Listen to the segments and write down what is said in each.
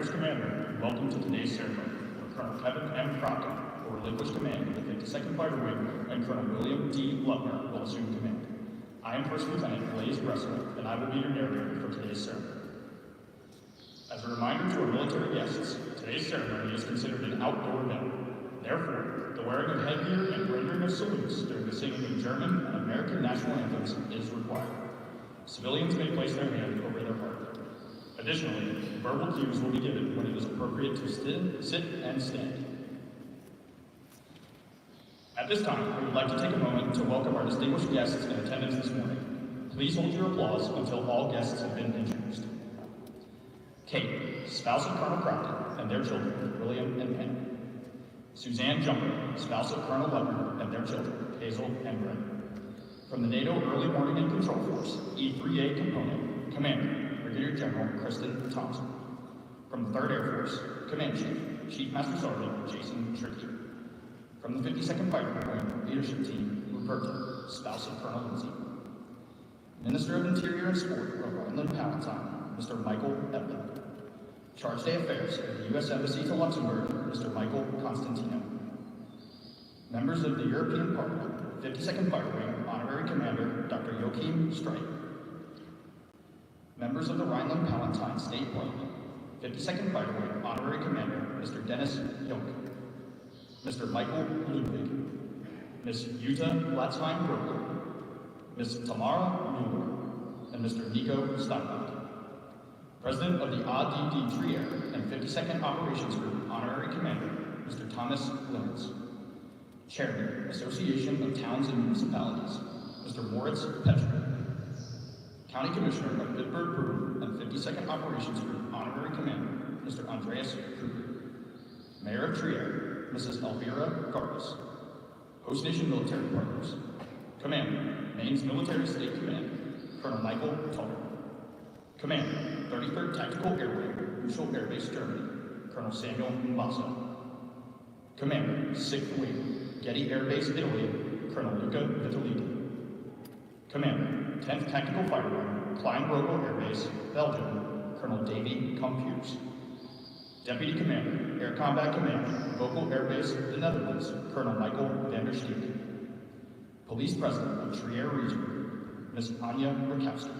First Commander, and welcome to today's ceremony, where Colonel Kevin M. Crofton will relinquish command of the 52nd Fighter Wing, and Colonel William D. Lutmer will assume command. I am First Lieutenant Blaze Russell, and I will be your narrator for today's ceremony. As a reminder to our military guests, today's ceremony is considered an outdoor event. Therefore, the wearing of headgear and rendering of salutes during the singing of German and American national anthems is required. Civilians may place their hand over their heart. Additionally, verbal cues will be given when it is appropriate to sit and stand. At this time, we would like to take a moment to welcome our distinguished guests in attendance this morning. Please hold your applause until all guests have been introduced. Kate, spouse of Colonel Crofton, and their children, William and Pam. Suzanne Jumper, spouse of Colonel Lutmer, and their children, Hazel and Brett. From the NATO Early Warning and Control Force, E3A Component, Commander, Brigadier General Kristen Thompson. From the 3rd Air Force, Command Chief, Chief Master Sergeant Jason Tricky. From the 52nd Fighter Wing Leadership Team, Ruperta, spouse of Colonel Lindsay. Minister of Interior and Sport of Rhineland Palatine, Mr. Michael Evelyn. Charge d'Affaires of the U.S. Embassy to Luxembourg, Mr. Michael Constantino. Members of the European Parliament, 52nd Fighter Wing Honorary Commander, Dr. Joachim Streit. Members of the Rhineland Palatine State Parliament, 52nd Fighter Wing Honorary Commander, Mr. Dennis Junk. Mr. Michael Ludwig. Ms. Jutta Latzheim-Brooklyn. Ms. Tamara Mueller. And Mr. Nico Steinbach. President of the ADD Trier and 52nd Operations Group Honorary Commander, Mr. Thomas Limits. Chairman, Association of Towns and Municipalities, Mr. Moritz Petri. County Commissioner of Bitburg Brew and 52nd Operations Group Honorary Commander, Mr. Andreas Kruger. Mayor of Trier, Mrs. Elvira Garvis. Host Nation Military Partners. Commander, Maine's Military State Command, Colonel Michael Tuller. Commander, 33rd Tactical Air Wing, Ruschel Air Base, Germany, Colonel Samuel Mbassa. Commander, 6th Wing, Getty Air Base, Italy, Colonel Luca Vitellini. Commander, 10th Tactical Fighter Wing, Klein-Rogel Air Base, Belgium, Colonel Davy Compiers. Deputy Commander, Air Combat Command, Vocal Air Base, the Netherlands, Colonel Michael van der Steeg. Police President of Trier Region, Ms. Anya Rakowski.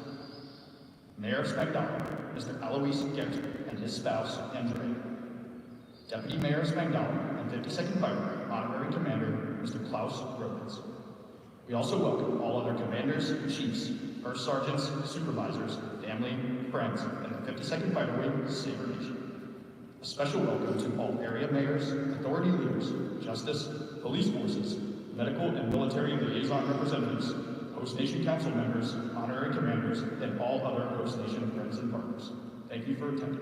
Mayor of Spangdahlem, Mr. Alois Gerter and his spouse, Andrea. Deputy Mayor of Spangdahlem and 52nd Fighter Wing Honorary Commander, Mr. Klaus Robitz. We also welcome all other commanders, chiefs, first sergeants, supervisors, family, friends, and the 52nd Fighter Wing Sabre Nation. A special welcome to all area mayors, authority leaders, justice, police forces, medical and military liaison representatives, Host Nation Council members, honorary commanders, and all other Host Nation friends and partners. Thank you for attending.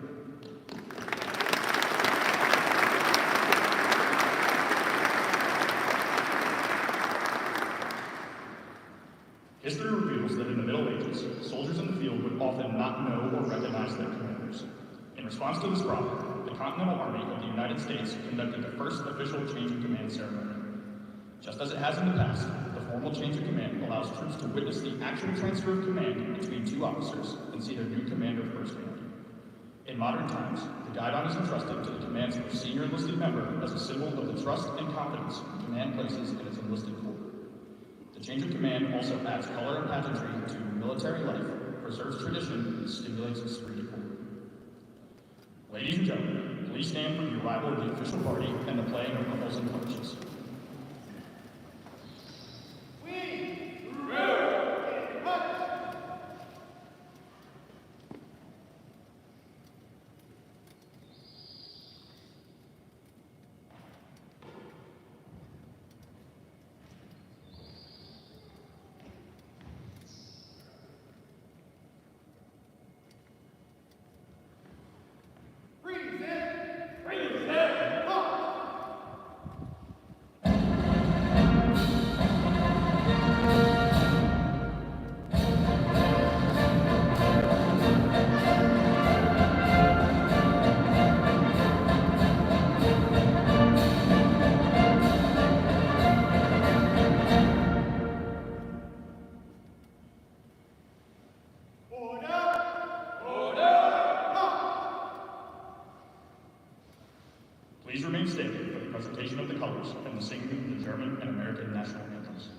History reveals that in the Middle Ages, soldiers in the field would often not know or recognize their commanders. In response to this problem, the Continental Army of the United States conducted the first official change of command ceremony. Just as it has in the past, the formal change of command allows troops to witness the actual transfer of command between two officers and see their new commander firsthand. In modern times, the guidon is entrusted to the command's most senior enlisted member as a symbol of the trust and confidence the command places in its enlisted corps. The change of command also adds color and pageantry to military life, preserves tradition, and stimulates esprit de corps. Ladies and gentlemen, please stand for the arrival of the official party and the playing of ruffles and torches. Please remain standing for the presentation of the colors and the singing of the German and American national anthems.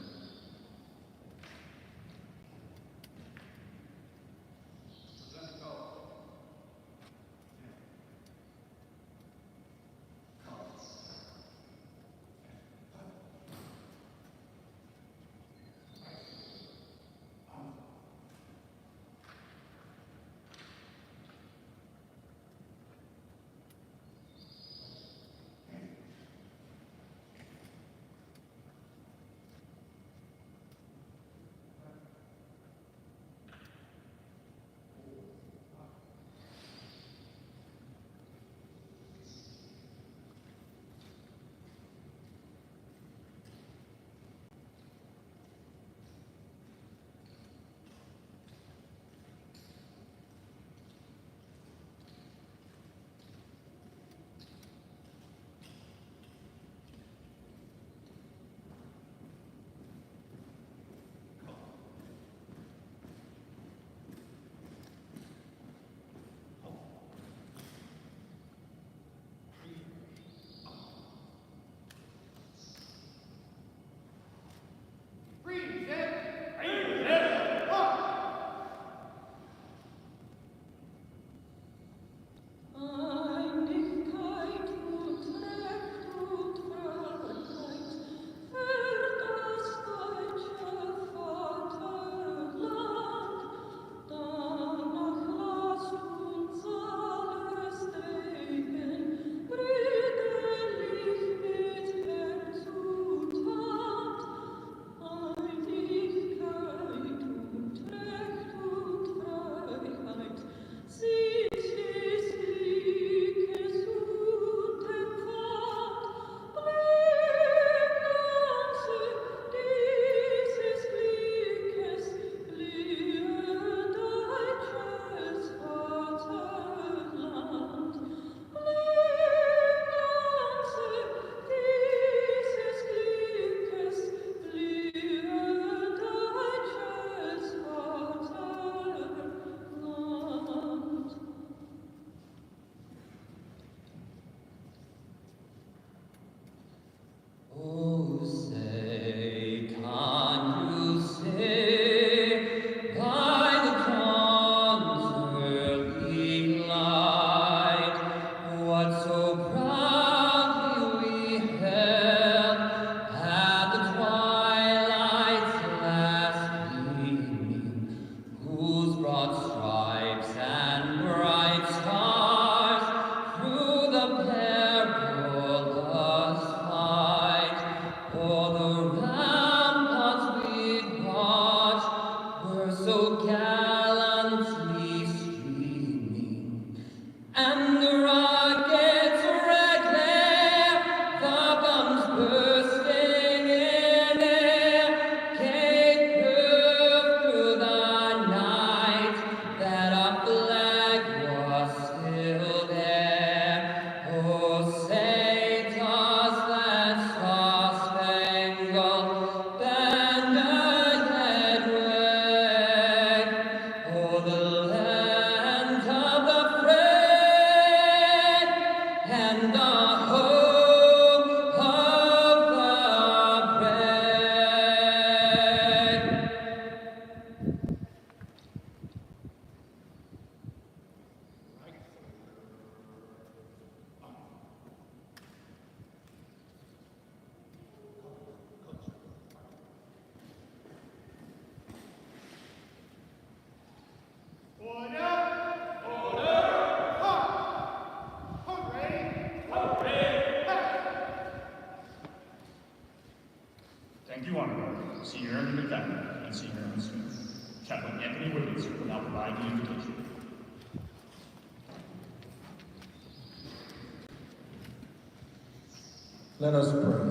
Let us pray.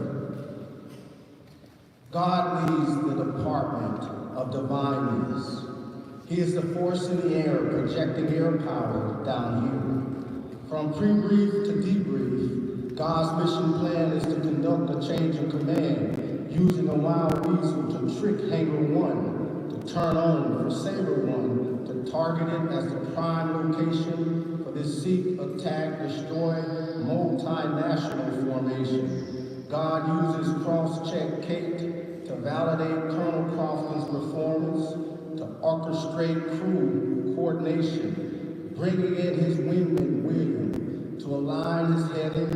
God leads the department of divineness. He is the force in the air, projecting air power down here. From pre-brief to debrief, God's mission plan is to conduct a change of command, using a wild weasel to trick Hanger 1, to turn on for Saber 1, to target it as the prime location for this seek, attack, destroy multinational coordination. God uses cross-check Kate to validate Colonel Crofton's performance, to orchestrate crew coordination, bringing in his wingman William to align his heading,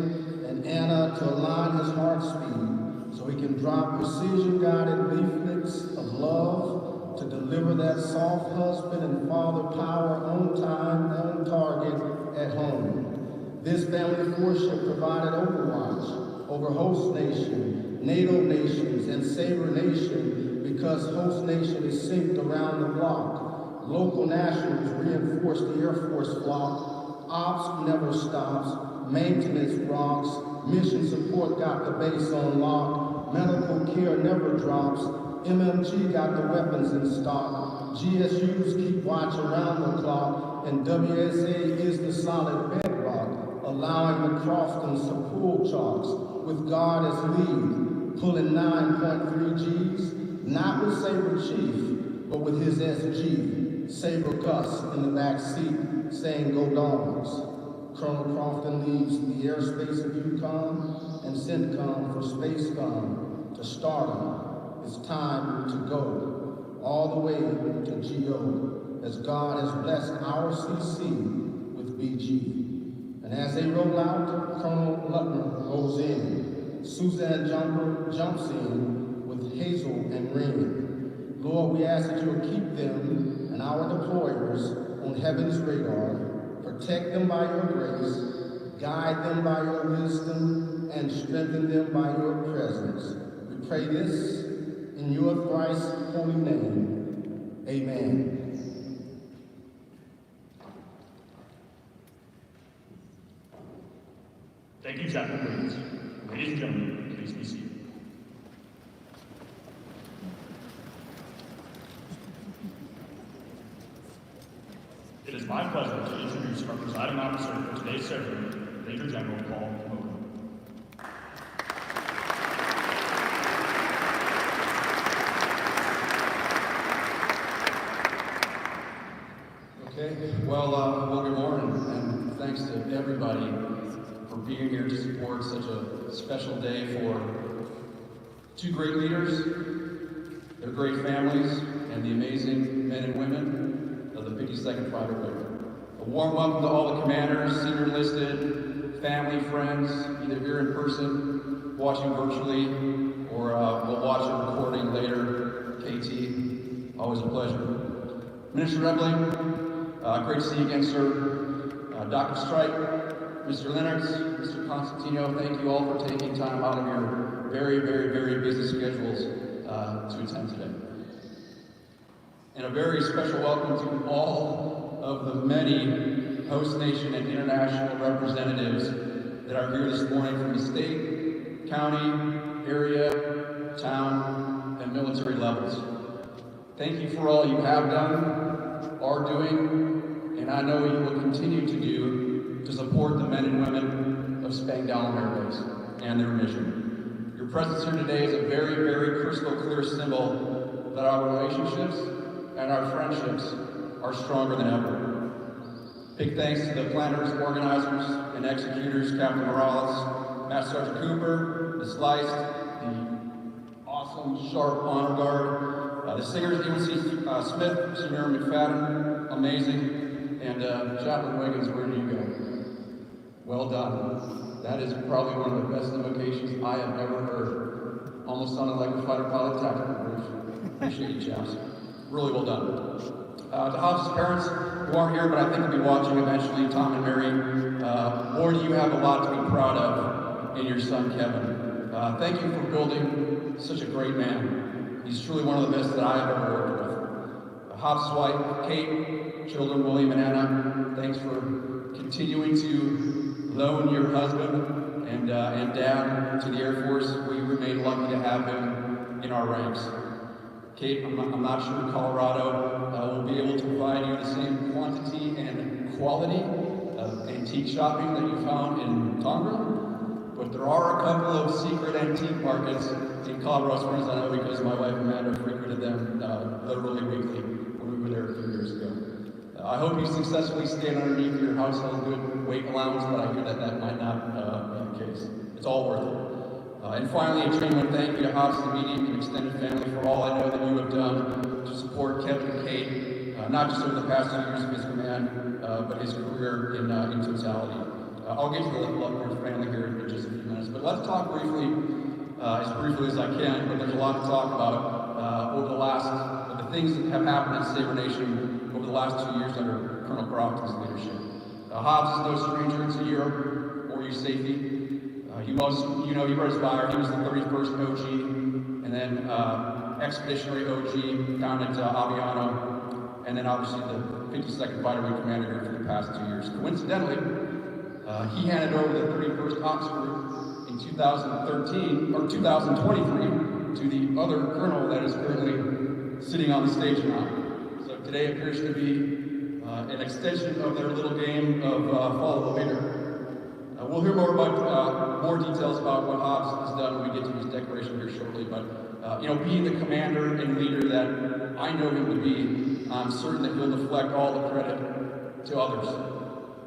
and Anna to align his heart speed, so he can drop precision-guided leaflets of love to deliver that soft husband and father power on time, on target, at home. This family worship provided overwatch over host nation, NATO nations, and Saber Nation, because host nation is synced around the block. Local nationals reinforce the Air Force flock. Ops never stops. Maintenance rocks. Mission support got the base on lock. Medical care never drops. MMG got the weapons in stock. GSUs keep watch around the clock. And WSA is the solid bedrock, allowing the Croftons to pull chalks with God as lead, pulling 9.3 Gs, not with Saber Chief, but with his SG, Saber Gus in the back seat, saying go dogs. Colonel Crofton leaves the airspace of Yukon and CENTCOM for SpaceCom to stardom. It's time to go, all the way to GO, as God has blessed our CC with BG. And as they roll out, Colonel Lutmer goes in. Suzanne Jumper jumps in with Hazel and Ring. Lord, we ask that you will keep them and our deployers on heaven's radar. Protect them by your grace, guide them by your wisdom, and strengthen them by your presence. We pray this in your thrice holy name. Amen. Thank you, Chaplain Williams. Ladies and gentlemen, please be seated. It is my pleasure to introduce our presiding officer for today's ceremony, Major General Paul Mogan. Okay, well, good morning, and thanks to everybody for being here to support such a special day for two great leaders, their great families, and the amazing men and women of the 52nd Private Wing. A warm welcome to all the commanders, senior enlisted, family, friends, either here in person, watching virtually, or we'll watch a recording later. KT, always a pleasure. Minister Rebling, great to see you again, sir. Dr. Strike, Mr. Lennox, Mr. Constantino, thank you all for taking time out of your very, very, very busy schedules to attend today. And a very special welcome to all of the many host nation and international representatives that are here this morning from the state, county, area, town, and military levels. Thank you for all you have done, are doing, and I know you will continue to do to support the men and women of Spangdahlem Air Base and their mission. Your presence here today is a very, very crystal clear symbol that our relationships and our friendships are stronger than ever. Big thanks to the planners, organizers, and executors, Captain Morales, Master Sergeant Cooper, the Sliced, the awesome, sharp honor guard, the singers, UNC Smith, Senior McFadden, amazing, and Chaplain Wiggins, where do you go? Well done. That is probably one of the best invocations I have ever heard. Almost sounded like a fighter pilot tactical brief. Appreciate you, chaps. Really well done. To Hobbs' parents who aren't here, but I think will be watching eventually, Tom and Mary, boy, do you have a lot to be proud of in your son, Kevin. Thank you for building such a great man. He's truly one of the best that I have ever worked with. Hobbs' wife, Kate, children, William and Anna, thanks for continuing to loan your husband and dad to the Air Force. We remain lucky to have him in our ranks. Kate, I'm not sure Colorado will be able to provide you the same quantity and quality of antique shopping that you found in Tonga, but there are a couple of secret antique markets in Colorado Springs, I know, because my wife Amanda frequented them literally weekly when we were there a few years ago. I hope you successfully stayed underneath your household good weight allowance, but I hear that that might not be the case. It's all worth it. And finally, a genuine thank you to Hobbs' immediate and extended family for all I know that you have done to support Kevin and Kate, not just over the past 2 years of his command, but his career in totality. I'll get to the Lutmer family here in just a few minutes, but let's talk briefly, as briefly as I can, but there's a lot to talk about over the things that have happened in Sabre Nation over the last 2 years under Colonel Crofton's leadership. Hobbs is no stranger to Europe or your safety. You read his bio. He was the 31st OG, and then Expeditionary OG down at Aviano, and then obviously the 52nd Fighter Wing Commander here for the past 2 years. Coincidentally, he handed over the 31st Ops Group in 2013, or 2023, to the other colonel that is currently sitting on the stage now. So today appears to be an extension of their little game of follow the leader. We'll hear more about more details about what Hobbs has done when we get to his declaration here shortly. But being the commander and leader that I know him to be, I'm certain that he'll deflect all the credit to others.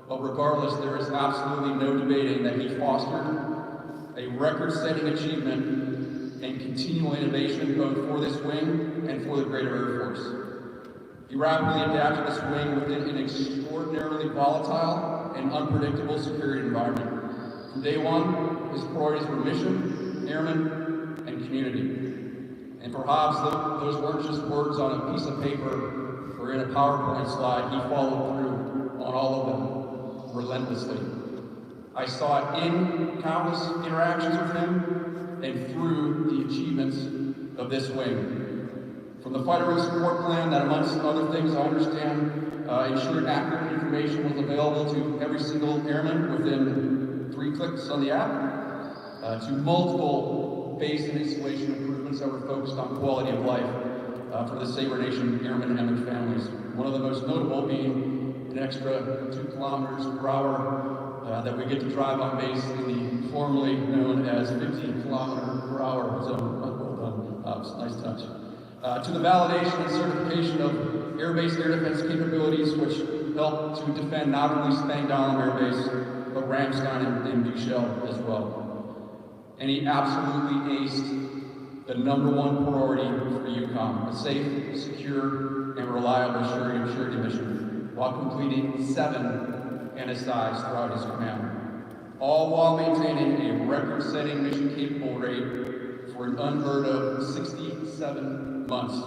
But regardless, there is absolutely no debating that he fostered a record-setting achievement and continual innovation both for this wing and for the greater Air Force. He rapidly adapted this wing within an extraordinarily volatile and unpredictable security environment. From day one, his priorities were mission, airmen, and community. And for Hobbs, those weren't just words on a piece of paper or in a PowerPoint slide. He followed through on all of them relentlessly. I saw it in countless interactions with him and through the achievements of this wing. From the Fighter Wing Support Plan that, amongst other things, I understand, ensured accurate information was available to every single airman within 3 clicks on the app, to multiple base and installation improvements that were focused on quality of life for the Sabre Nation airmen and their families. One of the most notable being an extra 2 kilometers per hour that we get to drive on base in the formerly known as 15 kilometer per hour zone. Well done, nice touch. To the validation and certification of air-based air defense capabilities, which help to defend not only Spangdahlem Air Base, but Ramstein and Buchel as well. And he absolutely aced the #1 priority for EUCOM, a safe, secure, and reliable surety mission, while completing 7 NSIs throughout his command, all while maintaining a record-setting mission-capable rate for an unheard of 67 months,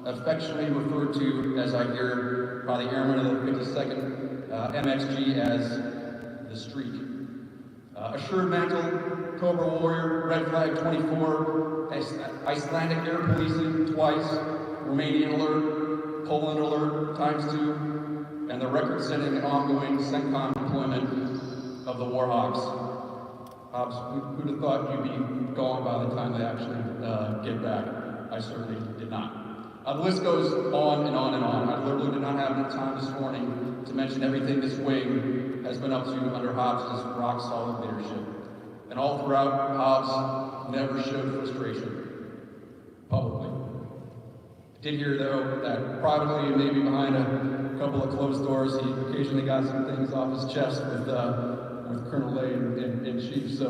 affectionately referred to, as I hear, by the airmen of the 52nd MXG as the Streak. Assured Mantle, Cobra Warrior, Red Flag 24, Icelandic Air Policing twice, Romanian Alert, Poland Alert ×2, and the record-setting and ongoing CENTCOM deployment of the Warhawks. Hobbs, who'd have thought you'd be gone by the time they actually get back? I certainly did not. The list goes on and on and on. I literally did not have enough time this morning to mention everything this wing has been up to under Hobbs' rock-solid leadership. And all throughout, Hobbs never showed frustration publicly. I did hear, though, that privately and maybe behind a couple of closed doors, he occasionally got some things off his chest with Colonel Lay in chief. So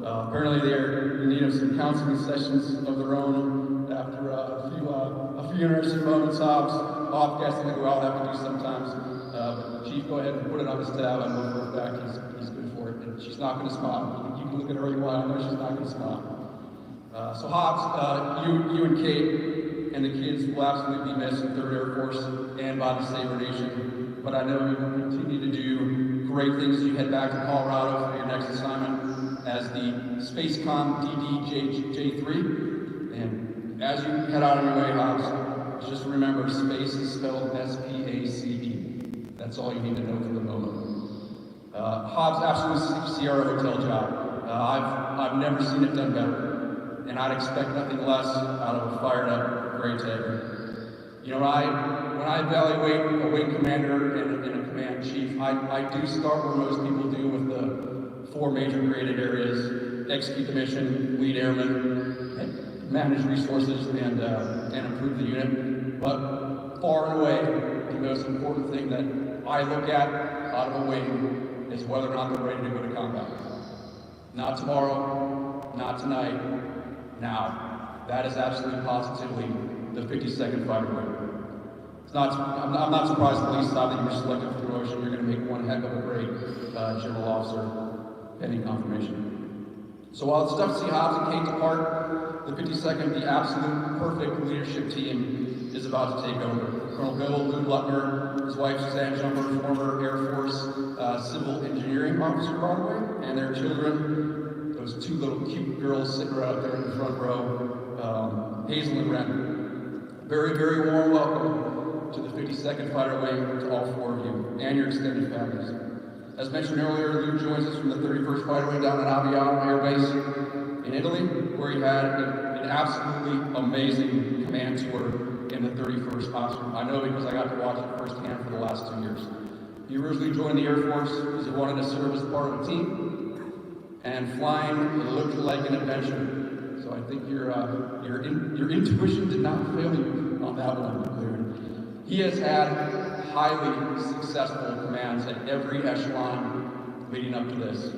apparently they're in need of some counseling sessions of their own after a few interesting moments. Hobbs off-gassing that we all have to do sometimes. But Chief, go ahead and put it on his tab. I know for a fact he's good for it. And she's not going to smile. You can look at her all you want. I know she's not going to smile. So Hobbs, you and Kate and the kids will absolutely be missed in 3rd Air Force and by the Sabre Nation. But I know you will continue to do great things as you head back to Colorado for your next assignment as the SpaceCom DDJ3. And as you head out on your way, Hobbs, just remember, space is spelled S-P-A-C-E. That's all you need to know for the moment. Hobbs' absolute Sierra Hotel job. I've never seen it done better, and I'd expect nothing less out of a fired-up Gray Tiger. You know, when I evaluate a wing commander and a command chief, I do start where most people do with the 4 major graded areas: execute the mission, lead airmen, manage resources, and improve the unit. But far and away, the most important thing that I look at out of a wing is whether or not they're ready to go to combat. Not tomorrow, not tonight, now. That is absolutely positively the 52nd Fighter Wing. I'm not surprised the police thought that you were selected for promotion. You're going to make one heck of a great general officer, pending confirmation. So while it's tough to see Hobbs and Kate depart, the 52nd, the absolute perfect leadership team, is about to take over. Colonel Bill Lutmer, his wife Suzanne Jumper, former Air Force civil engineering officer, by the way, and their children, those two little cute girls sitting right out there in the front row, Hazel and Ren. Very, very warm welcome to the 52nd Fighter Wing, to all four of you, and your extended families. As mentioned earlier, Lou joins us from the 31st Fighter Wing down at Aviano Air Base in Italy, where he had an absolutely amazing command tour in the 31st Officer. I know because I got to watch it firsthand for the last 2 years. He originally joined the Air Force because he wanted to serve as part of a team, and flying looked like an adventure. So I think your intuition did not fail you on that one, Clear. He has had highly successful commands at every echelon leading up to this.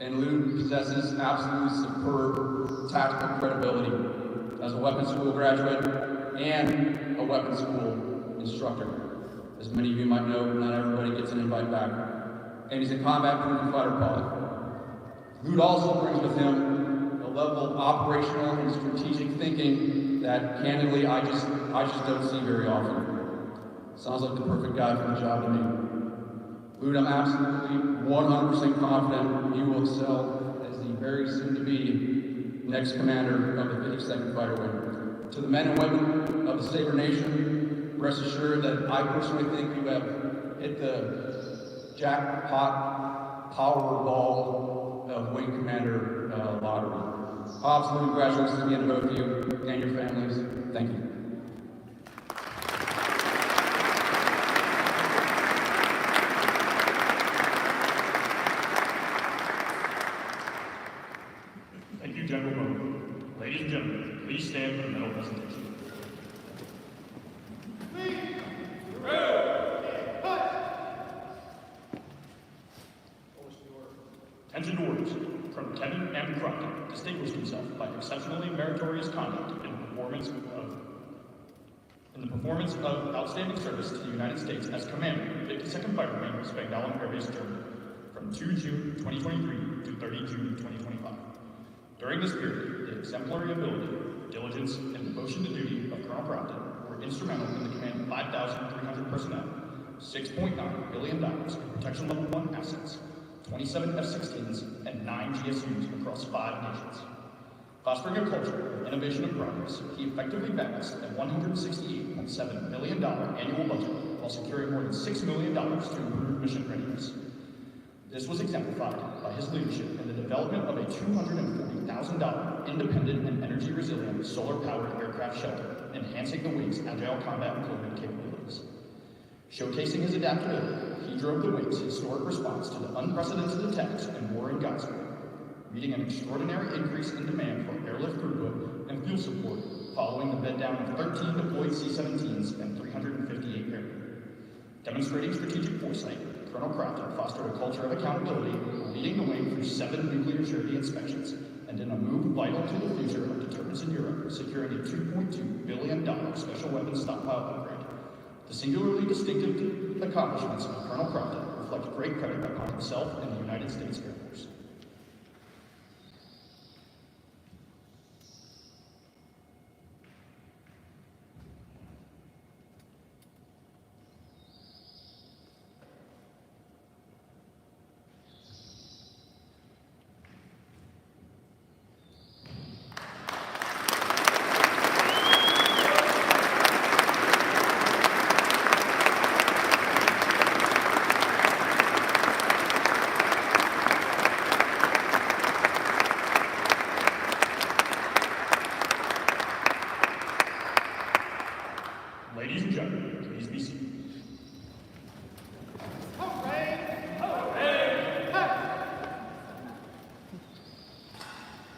And Lou possesses absolutely superb tactical credibility as a weapons school graduate and a weapons school instructor. As many of you might know, not everybody gets an invite back. And he's a combat-proven fighter pilot. Lou also brings with him a level of operational and strategic thinking that, candidly, I just don't see very often. Sounds like the perfect guy for the job to me. Lou, I'm absolutely 100% confident you will excel as the very soon-to-be next commander of the 52nd Fighter Wing. To the men and women of the Sabre Nation, rest assured that I personally think you have hit the jackpot Powerball of Wing Commander lottery. Absolute congratulations again to both of you and your families. Thank you. Thank you, General Bowman. Ladies and gentlemen, please stand for the medal presentation. Attention to orders. Colonel Kevin M. Crofton distinguished himself by exceptionally meritorious conduct in the performance of outstanding service to the United States as commander of the 52nd Fighter Wing, Spangdahlem Air Base, Germany, from 2 June 2023 to 30 June 2025. During this period, the exemplary ability, diligence, and devotion to duty of Colonel Crofton were instrumental in the command of 5,300 personnel, $6.9 billion in protection level 1 assets, 27 F-16s, and 9 GSUs across 5 nations. Fostering a culture of innovation and progress, he effectively balanced a $168.7 million annual budget while securing more than $6 million to improve mission readiness. This was exemplified by his leadership in the development of a $240,000 independent and energy-resilient solar-powered aircraft shelter, enhancing the wing's agile combat employment capabilities. Showcasing his adaptability, he drove the wing's historic response to the unprecedented attacks in war in Gaza, meeting an extraordinary increase in demand for airlift throughput and fuel support following the bed down of 13 deployed C-17s and 358 airmen. Demonstrating strategic foresight, Colonel Crofton fostered a culture of accountability, leading the wing through 7 nuclear surety inspections, and in a move vital to the future of deterrence in Europe, securing a $2.2 billion special weapons stockpile upgrade. The singularly distinctive accomplishments of Colonel Crofton reflect great credit upon himself and the United States Air Force. Ladies and gentlemen, please be seated.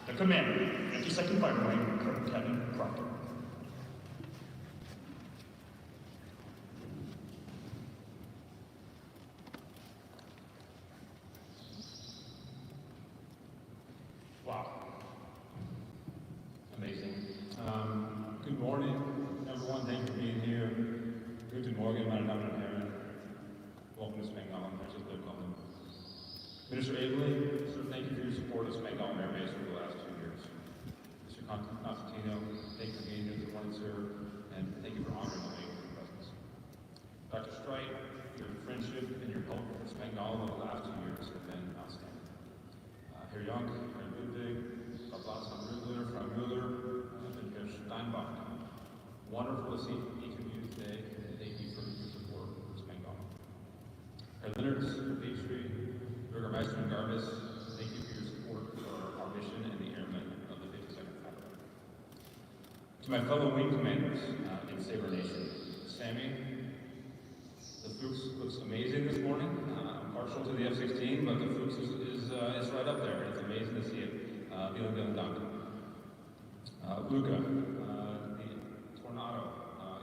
The commander, 52nd Fighter Wing, Colonel Kevin Crofton. Wow. Amazing. Good morning, everyone. Thank you for being here. Guten Morgen, meine Damen und Herren. Welcome to Spangdahlem. I just welcome. Minister Abeley, sir, thank you for your support of Spangdahlem Air Base over the last 2 years. Mr. Constantino, thank you for being here this morning, sir, and thank you for honoring the lady with your presence. Dr. Streit, your friendship and your help with Spangdahlem over the last 2 years have been outstanding. Herr Young, Herr Ludwig, Frau Blatzmann Rügler, Frau Müller, and Herr Steinbach. Wonderful to see each of you today, and thank you for your support for Spangdahlem. Herr Lennertz, Herr Petrie, Bürgermeister Garbus, thank you for your support for our mission and the airmen of the 52nd Cavalry. To my fellow wing commanders in Sabre Nation, Sammy, the Fuchs looks amazing this morning. I'm partial to the F-16, but the Fuchs is right up there. It's amazing to see it. Vielen Dank. Luca, the Tornado,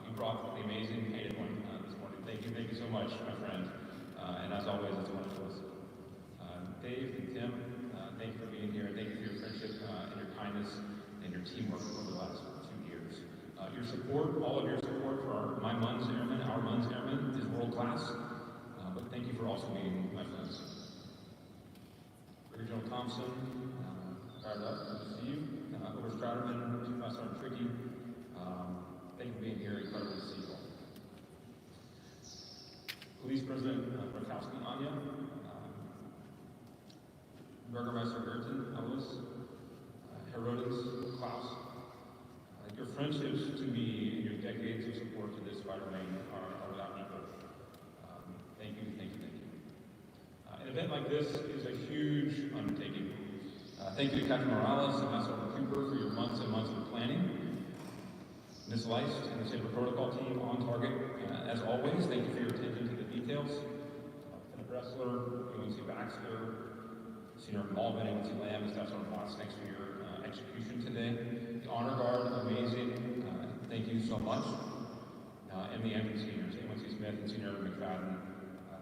you brought the amazing painted one this morning. Thank you so much, my friend. And as always, it's wonderful to see. Dave and Tim, thank you for being here. Thank you for your friendship and your kindness and your teamwork over the last 2 years. Your support, all of your support for our MUN's Airmen is world class. But thank you for also being my friends. Brigadier General Thompson, fired up, good to see you. Over Stratterman, Chief Master Sergeant Tricky, thank you for being here. Incredible to see you all. Police President Rakowski Anya, Burgermeister Gerten, Ellis, Herodes, Klaus. Your friendships to me and your decades of support to this fighter wing are without equal. Thank you. An event like this is a huge undertaking. Thank you to Captain Morales and Master Cooper for your months and months of planning. Ms. Leist and the Sabre Protocol team on target. As always, thank you for your attention to the details. Lieutenant Bressler, UNC Baxter, Senior Malvin, UNC Lamb, and Staff Sergeant Watts, thanks for your execution today. The Honor Guard, amazing. Thank you so much. And the Anthem seniors, UNC Smith and Senior McFadden,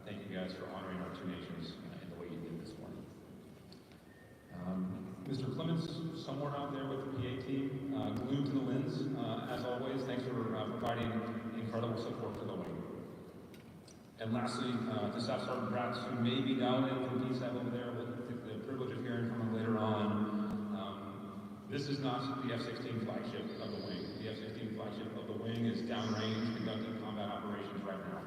thank you guys for honoring our two nations in the way you did this morning. Mr. Clements, somewhere out there with the PA team, glued to the lens. As always, thanks for providing incredible support for the wing. And lastly, to Staff Sergeant Bratz, who may be dialed in from DSAB over there, we'll get the privilege of hearing from him later on. This is not the F-16 flagship of the wing. The F-16 flagship of the wing is downrange, conducting combat operations right now.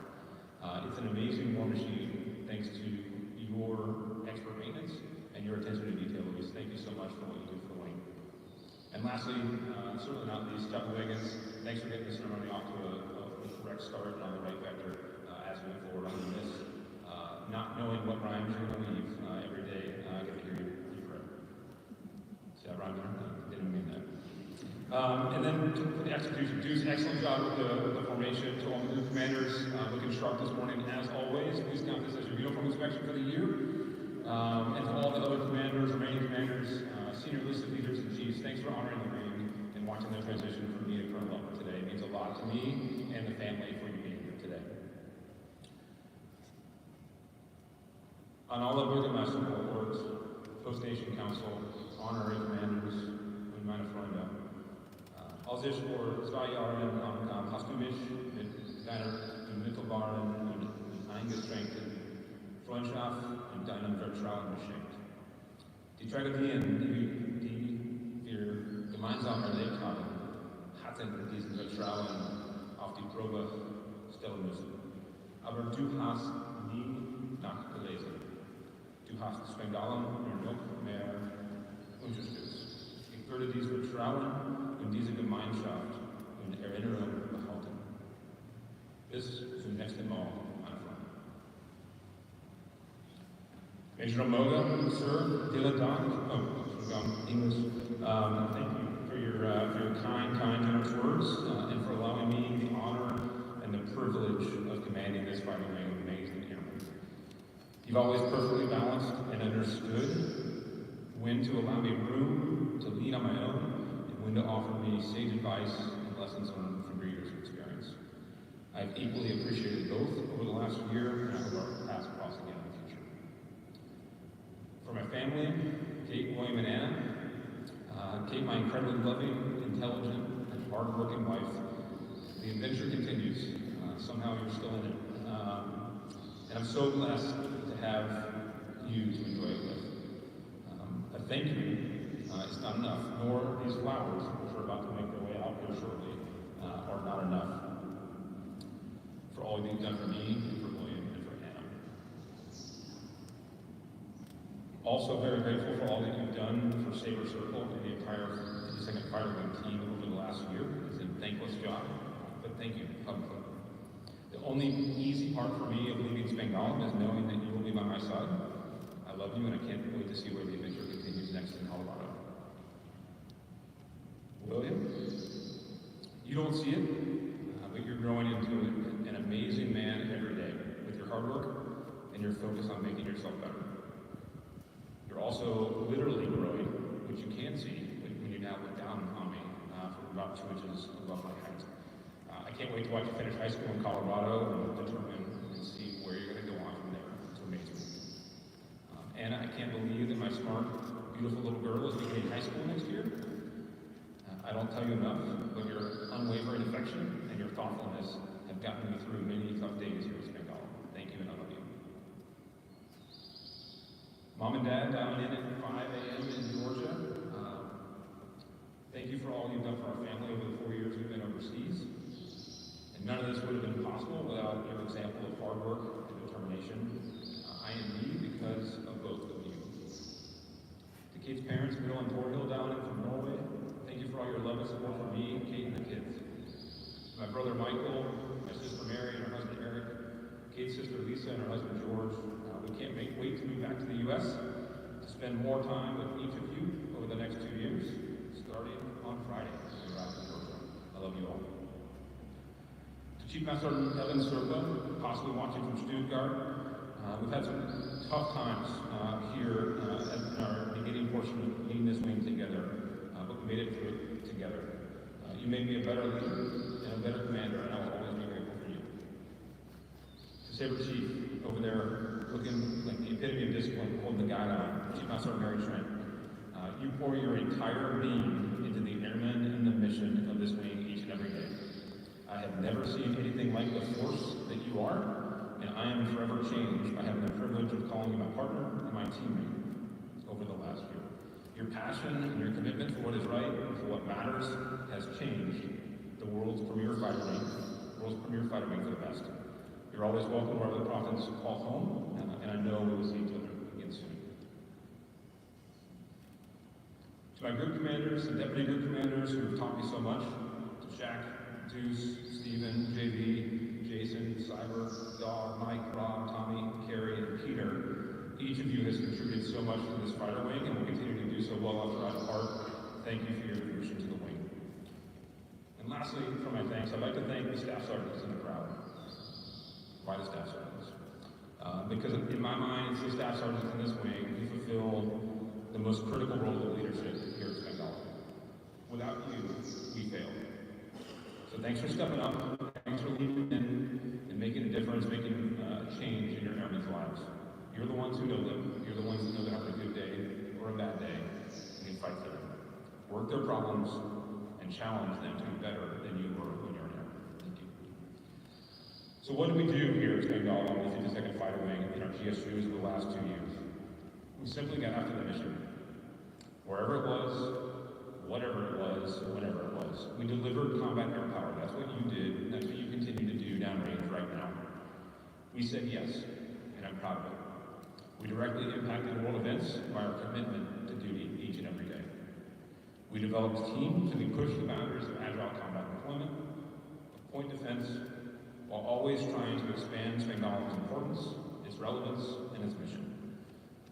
It's an amazing war machine, thanks to your expert maintenance and your attention to detail, Luis. Thank you so much for what you do for the wing. And lastly, certainly not least, Chuck Wiggins, thanks for getting the ceremony off to a correct start and on the right vector as we move forward. I'm going to miss not knowing what rhymes you're going to leave every day. I get to hear you correct. See that rhyme there? Didn't mean that. And then for the execution, do an excellent job with the formation. To all the new commanders looking sharp this morning, as always. Please count this as your uniform inspection for the year. And to all the other commanders, remaining commanders, senior enlisted leaders and chiefs, thanks for honoring the wing and watching their transition from me to Colonel Lutmer today. It means a lot to me and the family for you being here today. On all the Bürgermeister boards, Post Nation Council, honorary commanders, und meine Freunde. Als ich vor 2 Jahren am Pastumisch mit deiner unmittelbaren und eingeschränkten Freundschaft und deinem Vertrauen beschenkt. Die Tragödien, die wir gemeinsam erlebt haben, hatten diesen Vertrauen auf die Probe stellen müssen. Aber du hast nie nachgelesen. Du hast Spangdahlem noch mehr unterstützt. Ich würde dieses Vertrauen und diese Gemeinschaft und Erinnerung behalten. Bis zum nächsten Mal, meine Freunde. Major Moga, sir, vielen Dank. English. Thank you for your kind, generous words, and for allowing me the honor and the privilege of commanding this fighting wing of amazing airmen. You've always perfectly balanced and understood when to allow me room to lead on my own and when to offer me sage advice and lessons learned from your years of experience. I've equally appreciated both over the last year, and I hope our paths cross again in the future. For my family, Kate, William, and Anna, Kate, my incredibly loving, intelligent, and hardworking wife. The adventure continues. Somehow you're still in it. And I'm so blessed to have you to enjoy it with. A thank you is not enough, nor these flowers, which are about to make their way out here shortly, are not enough for all you've done for me, and for William, and for Hannah. Also very grateful for all that you've done for Sabre Circle and the entire 52nd Fire Wing team over the last year. It's a thankless job, but thank you publicly. The only easy part for me of leaving Spangalum is knowing that you will be by my side. I love you, and I can't wait to see where the adventure continues next in Colorado. William, you don't see it, but you're growing into an amazing man every day with your hard work and your focus on making yourself better. You're also literally growing, which you can see when you now look down on me from about 2 inches above my height. I can't wait to watch you finish high school in Colorado and determine and see where you're going to go on from there. It's amazing. Anna, I can't believe that my smart, beautiful little girl is beginning high school next year. I don't tell you enough, but your unwavering affection and your thoughtfulness have gotten me through many tough days here at Spangalum. Thank you, and I love you. Mom and Dad dialing in at 5 a.m. in Georgia. Thank you for all you've done for our family over the 4 years we've been overseas. And none of this would have been possible without your example of hard work and determination. I am me because of both of you. To Kate's parents, Bill and Torhill down in from Norway, thank you for all your love and support for me, Kate, and the kids. My brother Michael, my sister Mary, and her husband Eric, Kate's sister Lisa, and her husband George. We can't wait to move back to the U.S. to spend more time with each of you over the next 2 years, starting on Friday when we arrive in Georgia. I love you all. To Chief Master Sergeant Evan Serpa, possibly watching from Stuttgart, we've had some tough times here in our beginning portion of leading this wing together, but we made it through it together. You made me a better leader and a better commander, and I will always be grateful for you. To Sabre Chief over there, looking like the epitome of discipline, holding the guide on, Chief Master Sergeant Mary Trent. You pour your entire being into the airmen and the mission of this wing each and every day. I have never seen anything like the force that you are, and I am forever changed by having the privilege of calling you my partner and my teammate over the last year. Your passion and your commitment for what is right and for what matters has changed the world's premier fighter wing for the best. You're always welcome wherever the Crofton's call home, and I know we will see each other again soon. To my group commanders and deputy group commanders who have taught me so much, to Shaq, Deuce, Stephen, JV, Jason, Cyber, Dog, Mike, Rob, Tommy, Carrie, and Peter, each of you has contributed so much to this fighter wing and will continue to do so well after I depart. Thank you for your devotion to the wing. And lastly, for my thanks, I'd like to thank the staff sergeants in the crowd. Why the staff sergeants? Because in my mind, it's the staff sergeants in this wing who fulfill the most critical role of leadership here at Spangalum. Without you, we fail. So thanks for stepping up. Thanks for leading in and making a difference, making a change in your airmen's lives. You're the ones who know them. You're the ones that know they have a good day or a bad day, and you fight for them. Work their problems and challenge them to be better than you were when you were there. Thank you. So what did we do here at Spangalum with the 52nd Fighter Wing in our GSUs over the last 2 years? We simply got after the mission. Wherever it was, whatever it was, whenever it was. We delivered combat air power. That's what you did, and that's what you continue to do downrange right now. We said yes, and I'm proud of it. We directly impacted world events by our commitment to duty each and every day. We developed teams and we pushed the boundaries of agile combat deployment, of point defense, while always trying to expand Spangalum's importance, its relevance, and its mission.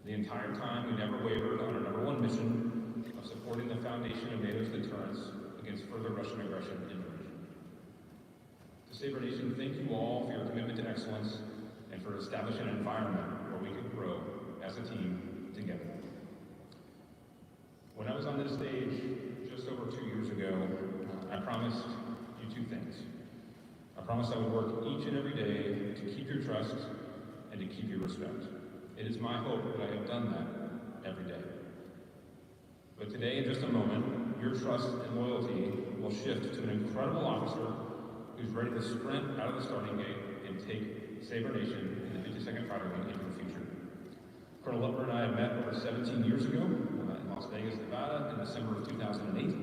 The entire time, we never wavered on our #1 mission of supporting the foundation of NATO's deterrence against further Russian aggression in the region. To Sabre Nation, thank you all for your commitment to excellence and for establishing an environment where we could grow as a team together. When I was on this stage just over 2 years ago, I promised you 2 things. I promised I would work each and every day to keep your trust and to keep your respect. It is my hope that I have done that every day. But today, in just a moment, your trust and loyalty will shift to an incredible officer who's ready to sprint out of the starting gate and save our nation and the 52nd Fighter Wing into the future. Colonel Lutmer and I met over 17 years ago in Las Vegas, Nevada, in December of 2008.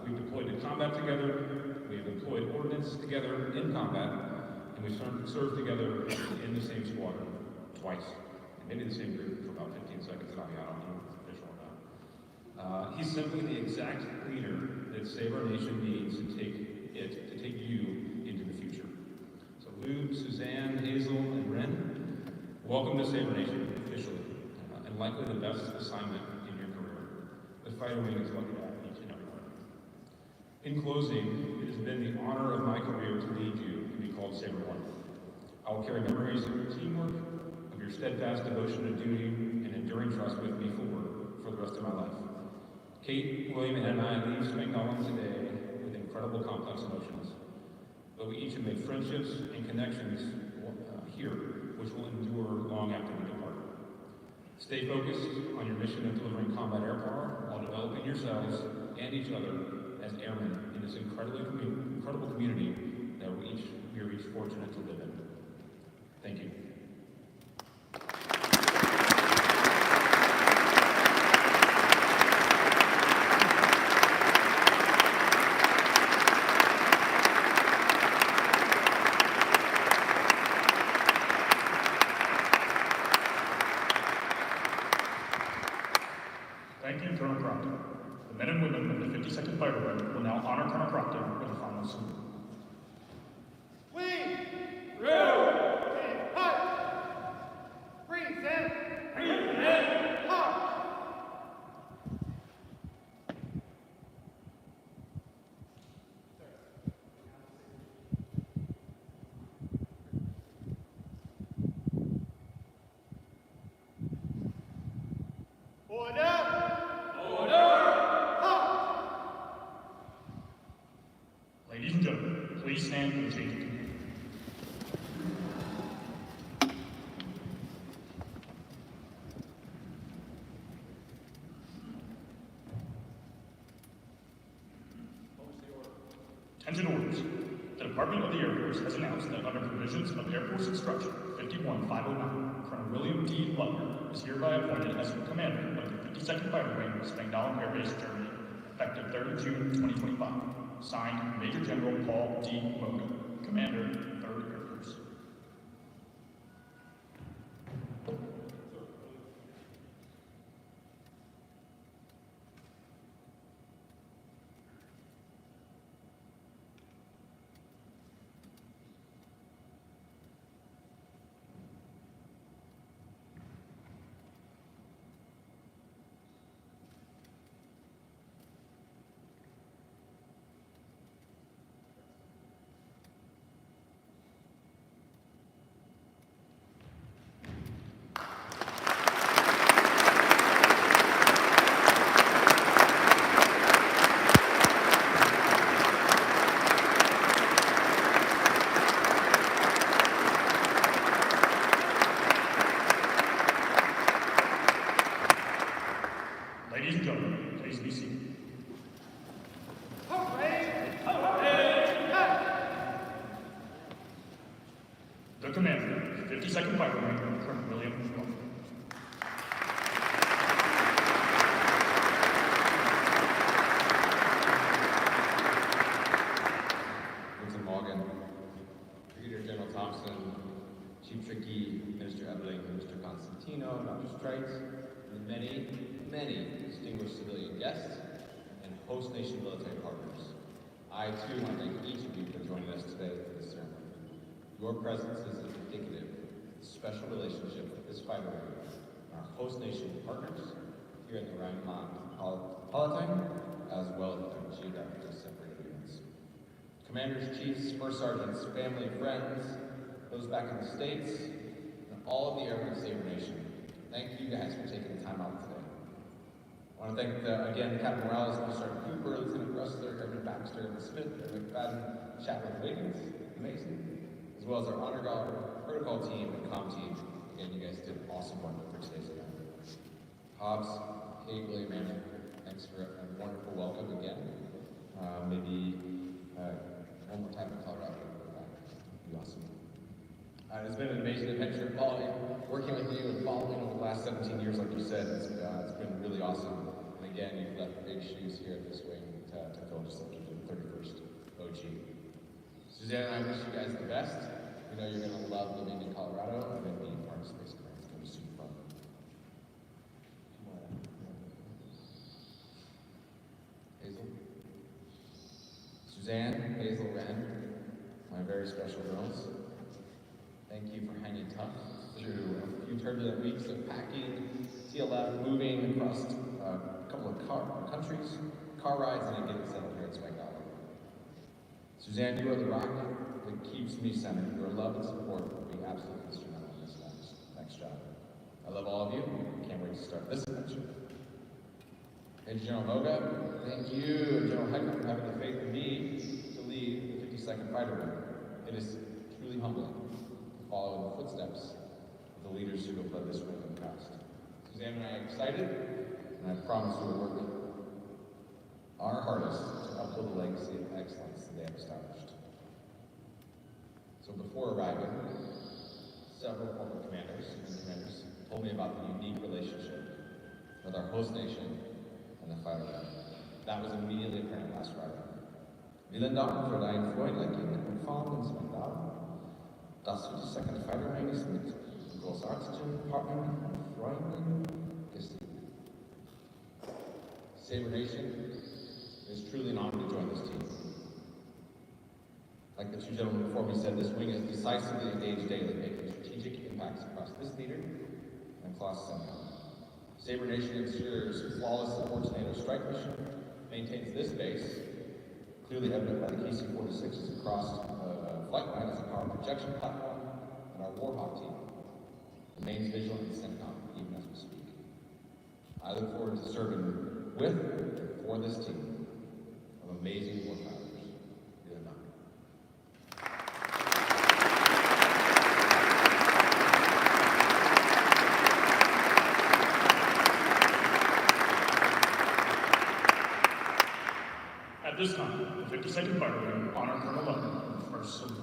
We've deployed to combat together, we've employed ordnance together in combat, and we've served together in the same squadron twice, and maybe the same group for about 15 seconds. I don't know if it's official or not. He's simply the exact leader that Save Our Nation needs to take you into the future. So Lou, Suzanne, Hazel, and Ren, welcome to Save Our Nation officially, and likely the best assignment in your career. The Fighter Wing is lucky to have each and every one. In closing, it has been the honor of my career to lead you and be called Saber One. I will carry memories of your teamwork, of your steadfast devotion to duty, and enduring trust with me for the rest of my life. Kate, William, and I leave Spangdahlem today with incredible complex emotions, but we each have made friendships and connections here, which will endure long after we depart. Stay focused on your mission of delivering combat air power while developing yourselves and each other as airmen in this incredible community that we are each fortunate to live in. Thank you. Thank you, Colonel Crofton. The men and women of the 52nd Fighter Wing will now honor Colonel Crofton with a final salute. Ladies and gentlemen, please stand for the change of command. Attention orders. The Department of the Air Force has announced that under provisions of Air Force Instruction 51509, Colonel William D. Lutmer is hereby appointed as Commander of the 52nd Fighter Wing, Spangdahlem Air Base, Germany, effective 3rd June 2025. Signed, Major General Paul D. Moga, Commander, 3rd Air Force. Ladies and gentlemen, please be seated. The Commander of the 52nd Fighter Wing, Colonel William Lutmer. Vincent Morgan, Brigadier General Thompson, Chief Trickey, Minister Ebling, Mr. Constantino, Dr. Strikes, and many, many distinguished civilian guests and host nation military partners. I too want to thank each of you for joining us today for this ceremony. Your presence is indicative of the special relationship with this fighter wing and our host nation partners here in the Rhineland-Palatinate, as well as their geographically separated units. Commanders, chiefs, first sergeants, family, friends, those back in the States, and all of the Airmen Saber Nation, thank you guys for taking the time out today. I want to thank, again, Captain Morales, Master Sergeant Cooper, Lieutenant Rustler, Airman Baxter, and Smith, Airman McFadden, Chaplain Wiggins, Mason, as well as our Honor Guard, Protocol team, and Comm team. Again, you guys did an awesome work for today's event. Hobbs, Kate, William, Andrew, Thanks for a wonderful welcome again. Maybe one more time in Colorado. Would be awesome. It's been an amazing adventure working with you and following over the last 17 years, like you said. It's been really awesome. And again, you've left big shoes here at this wing to fill, just like you did the 31st OG. Suzanne and I wish you guys the best. We know you're going to love living in Colorado and then being part of Space Command. It's going to be super fun. Hazel? Suzanne, Hazel, Ren, my very special girls. Thank you for hanging tough through a few turbulent weeks of packing, TLF, moving across a couple of countries, car rides, and then getting settled here at Spike Valley. Suzanne, you are the rock that keeps me centered. Your love and support will be absolutely instrumental in this next job. I love all of you. Can't wait to start this adventure. Major General Moga, thank you, and General Heckman, for having the faith in me to lead the 52nd Fighter Wing. It is truly humbling to follow in the footsteps of the leaders who have led this wing in the past. Suzanne and I are excited, and I promise we will work our hardest to uphold the legacy of excellence that they have established. So before arriving, several former commanders told me about the unique relationship with our host nation and the fighter wing. That was immediately apparent last Friday. Vielen Dank für dein freundlichen Empfang ins Mandal. Das 52nd Fighter Wing ist mit großartigen Partnern und Freunden gesegnet. Sabre Nation, it's truly an honor to join this team. Like the two gentlemen before me said, this wing is decisively engaged daily, making strategic impacts across this theater and across Senegal. Sabre Nation ensures flawless support to NATO strike mission, maintains this base, clearly evident by the KC-46s across the flight line as a power projection platform, and our Warhawk team remains vigilant in Senegal, even as we speak. I look forward to serving with and for this team of amazing warfighters. Vielen Dank. At this time, the 52nd Fighter Wing honor Colonel Lutmer with the first salute.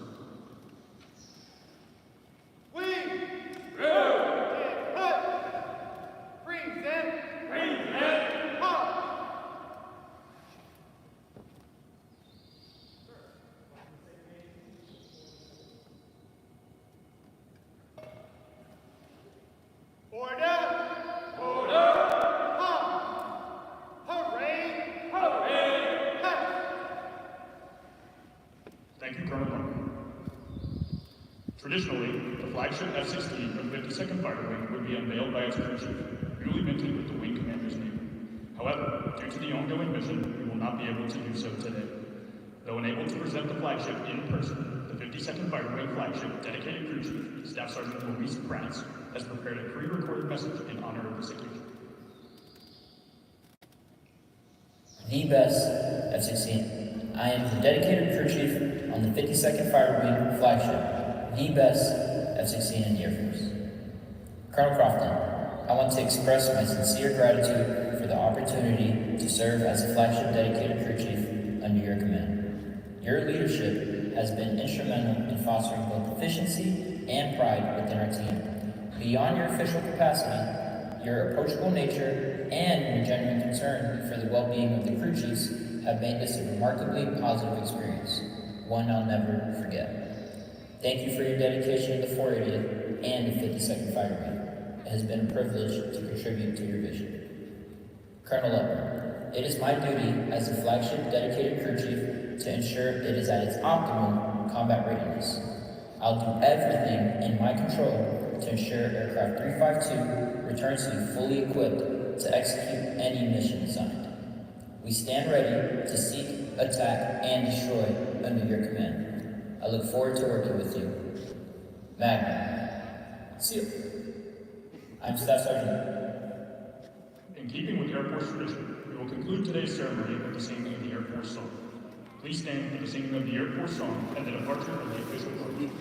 Traditionally, the flagship F-16 of the 52nd Fighter Wing would be unveiled by its crew chief, newly minted with the wing commander's name. However, due to the ongoing mission, we will not be able to do so today. Though unable to present the flagship in person, the 52nd Fighter Wing flagship dedicated crew chief, Staff Sergeant Luis Prats, has prepared a pre-recorded message in honor of this occasion. The best F-16. I am the dedicated crew chief on the 52nd Fighter Wing flagship. The best F-16 in the Air Force. Colonel Crofton, I want to express my sincere gratitude for the opportunity to serve as a flagship dedicated crew chief under your command. Your leadership has been instrumental in fostering both efficiency and pride within our team. Beyond your official capacity, your approachable nature and your genuine concern for the well-being of the crew chiefs have made this a remarkably positive experience, one I'll never forget. Thank you for your dedication to the 480th and the 52nd Fighter Wing. It has been a privilege to contribute to your vision. Colonel Lutmer, it is my duty as the flagship dedicated crew chief to ensure it is at its optimum combat readiness. I'll do everything in my control to ensure Aircraft 352 returns to you fully equipped to execute any mission assigned. We stand ready to seek, attack, and destroy under your command. I look forward to working with you. Magnum. SEAL. I'm Staff Sergeant. In keeping with Air Force tradition, we will conclude today's ceremony with the singing of the Air Force song. Please stand for the singing of the Air Force song and the departure of the official approach.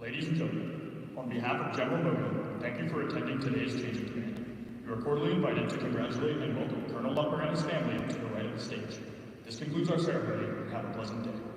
Ladies and gentlemen, on behalf of General Logan, thank you for attending today's change of command. You are cordially invited to congratulate and welcome Colonel Lutmer and his family to the right of the stage. This concludes our ceremony. Have a pleasant day.